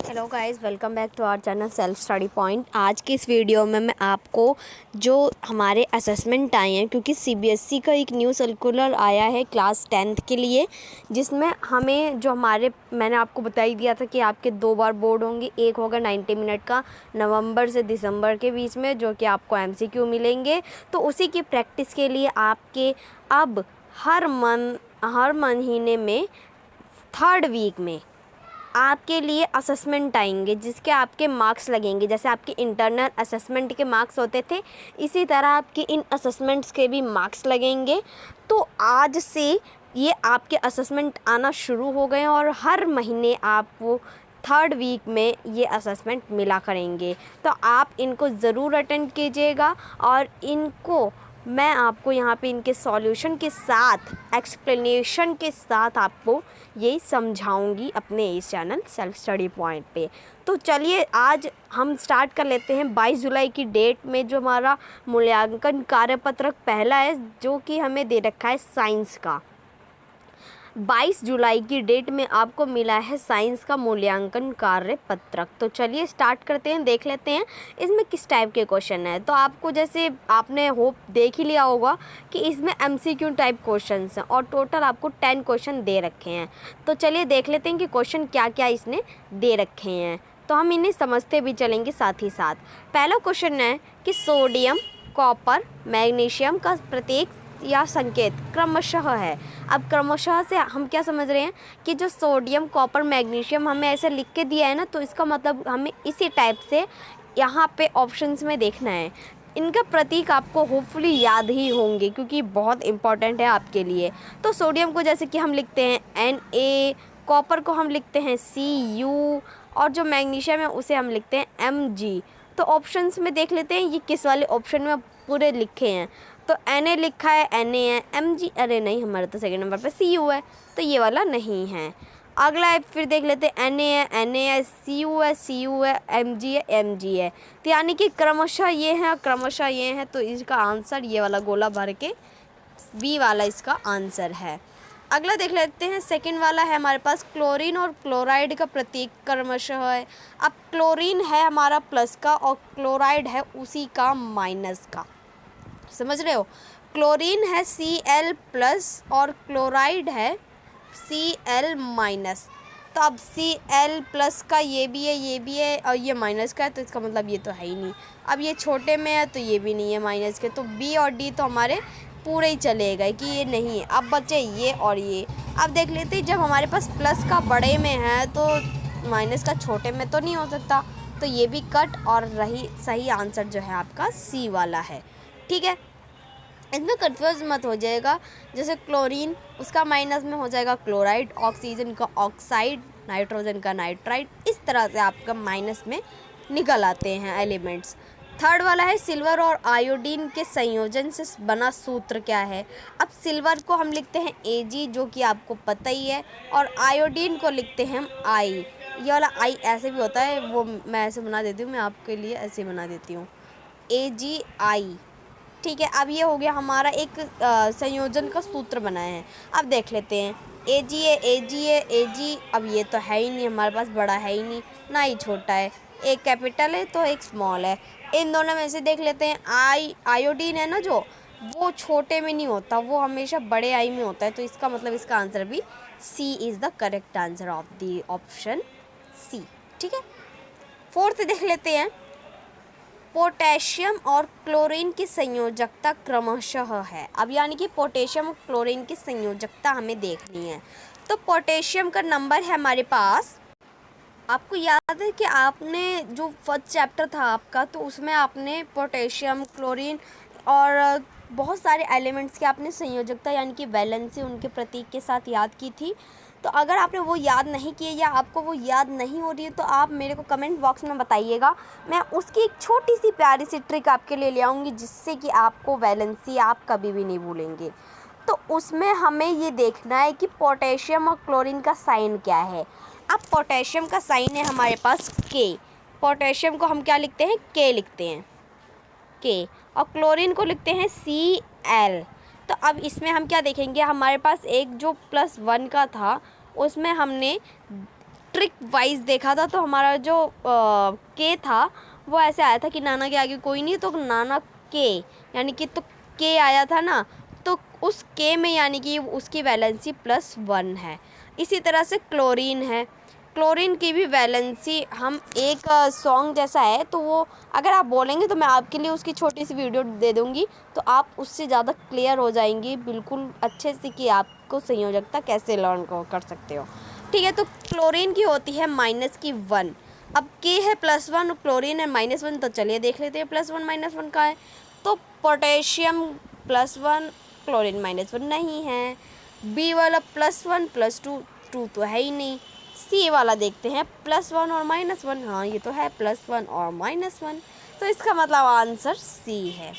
Hello guys, welcome back to our channel self study point. आज की इस video में मैं आपको जो हमारे असेसमेंट आए हैं, क्योंकि सीबीएसई का एक न्यू सर्कुलर आया है क्लास 10th के लिए, जिसमें हमें जो मैंने आपको बता ही दिया था कि आपके 2 बार बोर्ड होंगे। एक होगा 90 मिनट का नवंबर से दिसंबर के बीच में, जो कि आपको एमसीक्यू मिलेंगे। तो उसी की प्रैक्टिस के लिए आपके अब हर महीने में 3rd वीक में आपके लिए असेसमेंट आएंगे, जिसके आपके मार्क्स लगेंगे। जैसे आपके इंटरनल असेसमेंट के मार्क्स होते थे, इसी तरह आपके इन असेसमेंट्स के भी मार्क्स लगेंगे। तो आज से ये आपके असेसमेंट आना शुरू हो गए हैं और हर महीने आपको 3rd वीक में ये असेसमेंट मिला करेंगे। तो आप इनको ज़रूर अटेंड कीजिएगा और इनको मैं आपको यहाँ पे इनके सॉल्यूशन के साथ, एक्सप्लेनेशन के साथ आपको यही समझाऊंगी अपने इस चैनल सेल्फ स्टडी पॉइंट पे। तो चलिए आज हम स्टार्ट कर लेते हैं। 22 जुलाई की डेट में जो हमारा मूल्यांकन कार्यपत्रक पहला है, जो कि हमें दे रखा है साइंस का। 22 जुलाई की डेट में आपको मिला है साइंस का मूल्यांकन कार्य पत्रक। तो चलिए स्टार्ट करते हैं, देख लेते हैं इसमें किस टाइप के क्वेश्चन है। तो आपको, जैसे आपने होप देख ही लिया होगा कि इसमें एमसीक्यू टाइप क्वेश्चंस हैं और टोटल आपको 10 क्वेश्चन दे रखे हैं। तो चलिए देख लेते हैं कि क्वेश्चन क्या क्या इसने दे रखे हैं, तो हम इन्हें समझते भी चलेंगे साथ ही साथ। पहला क्वेश्चन है कि सोडियम, कॉपर, मैग्नीशियम का प्रतीक या संकेत क्रमशः है। अब क्रमशः से हम क्या समझ रहे हैं कि जो सोडियम, कॉपर, मैग्नीशियम हमें ऐसे लिख के दिया है ना, तो इसका मतलब हमें इसी टाइप से यहाँ पे ऑप्शंस में देखना है। इनका प्रतीक आपको होपफुली याद ही होंगे, क्योंकि बहुत इंपॉर्टेंट है आपके लिए। तो सोडियम को जैसे कि हम लिखते हैं Na, कॉपर को हम लिखते हैं Cu और जो मैग्नीशियम है उसे हम लिखते हैं Mg। तो ऑप्शंस में देख लेते हैं ये किस वाले ऑप्शन में पूरे लिखे हैं। तो Na लिखा है, Na है, Mg, अरे नहीं, हमारे तो सेकंड नंबर पे Cu है, तो ये वाला नहीं है। अगला है, फिर देख लेते हैं Na है, Cu है, Cu है, Mg है, Mg है। तो यानी कि क्रमशः ये है, क्रमशः ये है। तो इसका आंसर ये वाला गोला भर के बी वाला इसका आंसर है। अगला देख लेते हैं, सेकंड वाला है हमारे पास क्लोरीन और क्लोराइड का प्रतीक क्रमशः है। अब क्लोरीन है हमारा प्लस का और क्लोराइड है उसी का माइनस का, समझ रहे हो। क्लोरीन है Cl प्लस और क्लोराइड है Cl माइनस। तो अब Cl प्लस का ये भी है, ये भी है और ये माइनस का है, तो इसका मतलब ये तो है ही नहीं। अब ये छोटे में है तो ये भी नहीं है माइनस के, तो बी और डी तो हमारे पूरे ही चले गए कि ये नहीं है। अब बचे ये और ये। अब देख लेते हैं, जब हमारे पास प्लस का बड़े में है तो माइनस का छोटे में तो नहीं हो सकता, तो ये भी कट और रही सही आंसर जो है आपका सी वाला है। ठीक है, इसमें कंफ्यूज मत हो जाएगा। जैसे क्लोरीन, उसका माइनस में हो जाएगा क्लोराइड, ऑक्सीजन का ऑक्साइड, नाइट्रोजन का नाइट्राइड, इस तरह से आपका माइनस में निकल आते हैं एलिमेंट्स। थर्ड वाला है सिल्वर और आयोडीन के संयोजन से बना सूत्र क्या है। अब सिल्वर को हम लिखते हैं Ag, जो कि आपको पता ही है, और आयोडीन को लिखते हैं हम I। ये वाला I ऐसे भी होता है, वो मैं ऐसे बना देती हूँ, मैं आपके लिए ऐसे बना देती हूँ, AgI। ठीक है, अब ये हो गया हमारा एक संयोजन का सूत्र बनाए हैं। अब देख लेते हैं, Ag है, Ag है, Ag। अब ये तो है ही नहीं हमारे पास, बड़ा है ही नहीं, ना ही छोटा है, एक कैपिटल है तो एक स्मॉल है। इन दोनों में से देख लेते हैं, आयोडीन है ना, जो वो छोटे में नहीं होता, वो हमेशा बड़े आई में होता है। तो इसका मतलब इसका आंसर भी C is the correct answer of the option C. ठीक है, फोर्थ देख लेते हैं, पोटेशियम और क्लोरीन की संयोजकता क्रमशः है। अब यानी कि पोटेशियम और क्लोरीन की संयोजकता हमें देखनी है। तो पोटेशियम का नंबर है हमारे पास, आपको याद है कि आपने जो फर्स्ट चैप्टर था आपका, तो उसमें आपने पोटेशियम, क्लोरीन और बहुत सारे एलिमेंट्स की आपने संयोजकता यानी कि वैलेंसी उनके प्रतीक के साथ याद की थी। तो अगर आपने वो याद नहीं किए या आपको वो याद नहीं हो रही है, तो आप मेरे को कमेंट बॉक्स में बताइएगा। मैं उसकी एक छोटी सी प्यारी सी ट्रिक आपके लिए ले आऊँगी, जिससे कि आपको वैलेंसी आप कभी भी नहीं भूलेंगे। तो उसमें हमें ये देखना है कि पोटेशियम और क्लोरीन का साइन क्या है। अब पोटेशियम का साइन है हमारे पास K। पोटेशियम को हम क्या लिखते हैं, K लिखते हैं, K, और क्लोरीन को लिखते हैं Cl। तो अब इसमें हम क्या देखेंगे, हमारे पास एक जो +1 का था उसमें हमने ट्रिक वाइज देखा था तो हमारा जो के था वो ऐसे आया था कि नाना के आगे कोई नहीं, तो नाना के यानी कि तो के आया था ना, तो उस के में यानी कि उसकी वैलेंसी +1 है। इसी तरह से क्लोरीन है, क्लोरीन की भी वैलेंसी हम एक सॉन्ग जैसा है, तो वो अगर आप बोलेंगे तो मैं आपके लिए उसकी छोटी सी वीडियो दे दूँगी, तो आप उससे ज़्यादा क्लियर हो जाएंगी बिल्कुल अच्छे से कि आपको संयोजकता कैसे लर्न कर सकते हो। ठीक है, तो क्लोरीन की होती है -1। अब के है +1 और क्लोरीन है -1, तो चलिए देख लेते हैं +1 -1 का है। तो पोटेशियम +1, क्लोरीन -1 नहीं है। बी वाला +1 +2, 2 तो है ही नहीं। सी वाला देखते हैं +1 और -1, हाँ ये तो है +1 और -1, तो इसका मतलब आंसर सी है।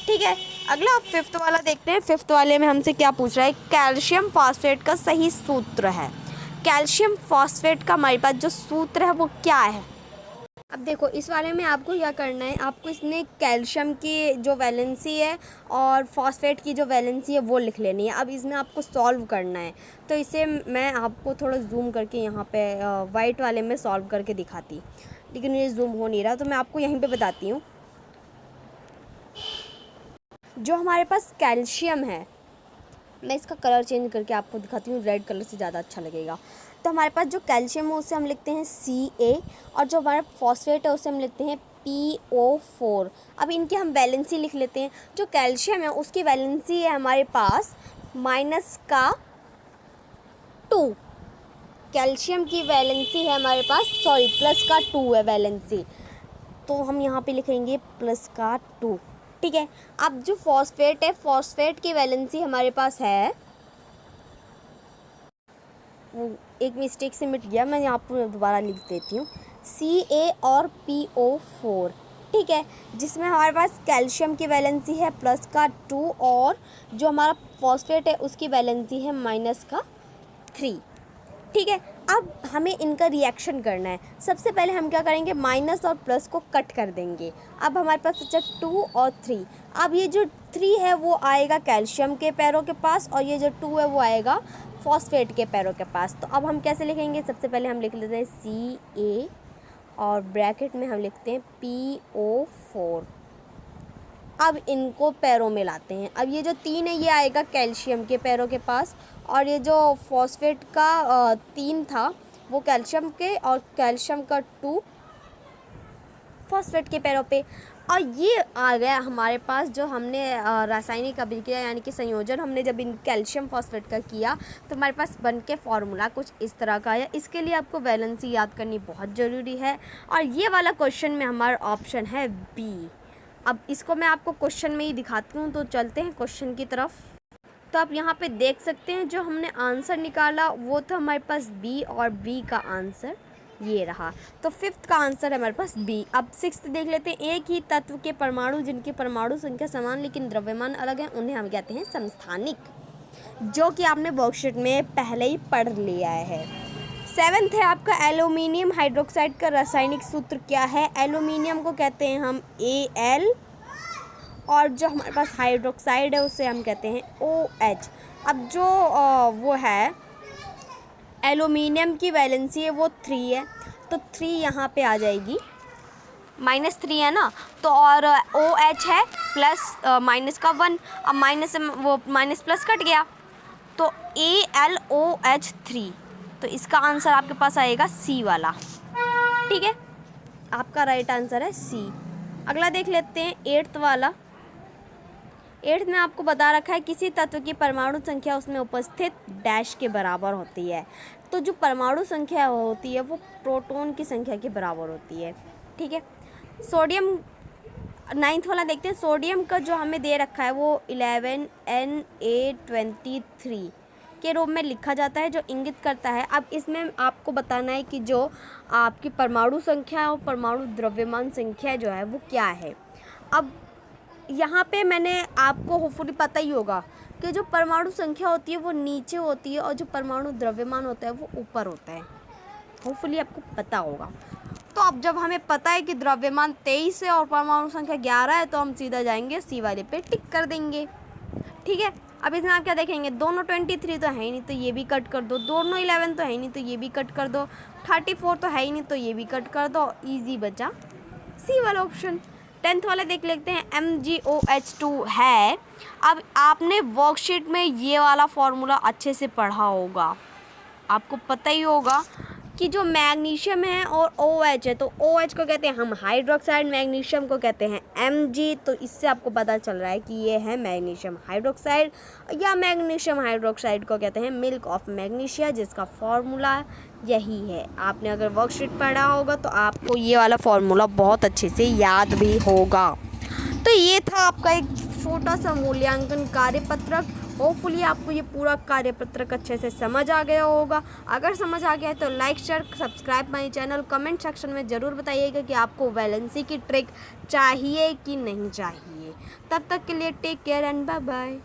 ठीक है, अगला 5th वाला देखते हैं। 5th वाले में हमसे क्या पूछ रहा है, कैल्शियम फॉस्फेट का सही सूत्र है। कैल्शियम फॉस्फेट का हमारे पास जो सूत्र है वो क्या है। अब देखो इस वाले में आपको क्या करना है, आपको इसमें कैल्शियम की जो वैलेंसी है और फॉस्फेट की जो वैलेंसी है वो लिख लेनी है। अब इसमें आपको सॉल्व करना है, तो इसे मैं आपको थोड़ा जूम करके यहाँ पे वाइट वाले में सॉल्व करके दिखाती, लेकिन ये जूम हो नहीं रहा, तो मैं आपको यहीं पे बताती हूँ। जो हमारे पास कैल्शियम है, मैं इसका कलर चेंज करके आपको दिखाती हूँ, रेड कलर से ज़्यादा अच्छा लगेगा। तो हमारे पास जो कैल्शियम है उसे हम लिखते हैं Ca, और जो हमारा फॉस्फेट है उसे हम लिखते हैं PO4। अब इनकी हम वैलेंसी लिख लेते हैं। जो कैल्शियम है उसकी वैलेंसी है हमारे पास -2। कैल्शियम की वैलेंसी है हमारे पास, सॉरी +2 है वैलेंसी, तो हम यहाँ पे लिखेंगे +2। ठीक है, अब जो फॉस्फेट है, फॉस्फेट की वैलेंसी हमारे पास है, वो एक मिस्टेक से मिट गया, मैं यहाँ पर दोबारा लिख देती हूँ, Ca और PO4। ठीक है, जिसमें हमारे पास कैल्शियम की वैलेंसी है +2 और जो हमारा फॉस्फेट है उसकी वैलेंसी है -3। ठीक है, अब हमें इनका रिएक्शन करना है। सबसे पहले हम क्या करेंगे, माइनस और प्लस को कट कर देंगे। अब हमारे पास बचा 2 और 3। अब ये जो 3 है वो आएगा कैल्शियम के पैरों के पास, और ये जो 2 है वो आएगा फॉस्फेट के पैरों के पास। तो अब हम कैसे लिखेंगे, सबसे पहले हम लिख लेते हैं Ca और ब्रैकेट में हम लिखते हैं PO4। अब इनको पैरों में लाते हैं। अब ये जो 3 है ये आएगा कैल्शियम के पैरों के पास, और ये जो फॉस्फेट का 3 था वो कैल्शियम के, और कैल्शियम का 2 फॉस्फेट के पैरों पे। और ये आ गया हमारे पास जो हमने रासायनिक अभिक्रिया यानी कि संयोजन हमने जब इन कैल्शियम फॉस्फेट का किया, तो हमारे पास बन के फॉर्मूला कुछ इस तरह का है। इसके लिए आपको वैलेंसी याद करनी बहुत ज़रूरी है, और ये वाला क्वेश्चन में हमारा ऑप्शन है बी। अब इसको मैं आपको क्वेश्चन में ही दिखाती हूँ, तो चलते हैं क्वेश्चन की तरफ। तो आप यहाँ पे देख सकते हैं जो हमने आंसर निकाला वो था हमारे पास बी, और बी का आंसर ये रहा। तो 5th का आंसर है हमारे पास बी। अब 6th देख लेते हैं। एक ही तत्व के परमाणु जिनकी परमाणु संख्या समान लेकिन द्रव्यमान अलग है उन्हें हम कहते हैं समस्थानिक, जो कि आपने वर्कशीट में पहले ही पढ़ लिया है। 7th है आपका एल्यूमिनियम हाइड्रोक्साइड का रासायनिक सूत्र क्या है। एल्यूमिनियम को कहते हैं हम Al, और जो हमारे पास हाइड्रोक्साइड है उसे हम कहते हैं OH। अब जो वो है एल्यूमिनियम की वैलेंसी है वो 3 है, तो 3 यहाँ पे आ जाएगी, -3 है ना, तो और OH है +-1, अब माइनस वो माइनस प्लस कट गया, तो AlOH3, तो इसका आंसर आपके पास आएगा सी वाला। ठीक है, आपका राइट आंसर है सी। अगला देख लेते हैं 8th वाला। 8th में आपको बता रखा है किसी तत्व की परमाणु संख्या उसमें उपस्थित डैश के बराबर होती है। तो जो परमाणु संख्या होती है वो प्रोटॉन की संख्या के बराबर होती है। ठीक है, सोडियम 9th वाला देखते हैं। सोडियम का जो हमें दे रखा है वो 11Na23 के रूप में लिखा जाता है, जो इंगित करता है। अब इसमें आपको बताना है कि जो आपकी परमाणु संख्या और परमाणु द्रव्यमान संख्या जो है वो क्या है। अब यहाँ पे मैंने आपको होपफुली पता ही होगा कि जो परमाणु संख्या होती है वो नीचे होती है और जो परमाणु द्रव्यमान होता है वो ऊपर होता है। होपफुली आपको पता होगा। तो अब जब हमें पता है कि द्रव्यमान 23 है और परमाणु संख्या 11 है, तो हम सीधा जाएंगे सी वाले पे टिक कर देंगे। ठीक है, अब इसमें आप क्या देखेंगे, दोनों 23 तो है ही नहीं तो ये भी कट कर दो, दोनों 11 तो है ही नहीं तो ये भी कट कर दो, 34 तो है ही नहीं तो ये भी कट कर दो, ईजी बचा सी वाला ऑप्शन। 10th वाले देख लेते हैं, MgOH2 है। अब आपने वर्कशीट में ये वाला फॉर्मूला अच्छे से पढ़ा होगा, आपको पता ही होगा कि जो मैग्नीशियम है और OH है, तो OH को कहते हैं हम हाइड्रोक्साइड, मैग्नीशियम को कहते हैं Mg। तो इससे आपको पता चल रहा है कि ये है मैग्नीशियम हाइड्रोक्साइड, या मैग्नीशियम हाइड्रोक्साइड को कहते हैं मिल्क ऑफ मैग्नीशिया, जिसका फॉर्मूला यही है। आपने अगर वर्कशीट पढ़ा होगा तो आपको ये वाला फॉर्मूला बहुत अच्छे से याद भी होगा। तो ये था आपका एक छोटा सा मूल्यांकन कार्यपत्रक। होपफुली आपको ये पूरा कार्यपत्रक अच्छे से समझ आ गया होगा। अगर समझ आ गया है तो like share subscribe my channel. Comment section में ज़रूर बताइएगा कि आपको वैलेंसी की ट्रिक चाहिए कि नहीं चाहिए। तब तक के लिए take care and bye bye.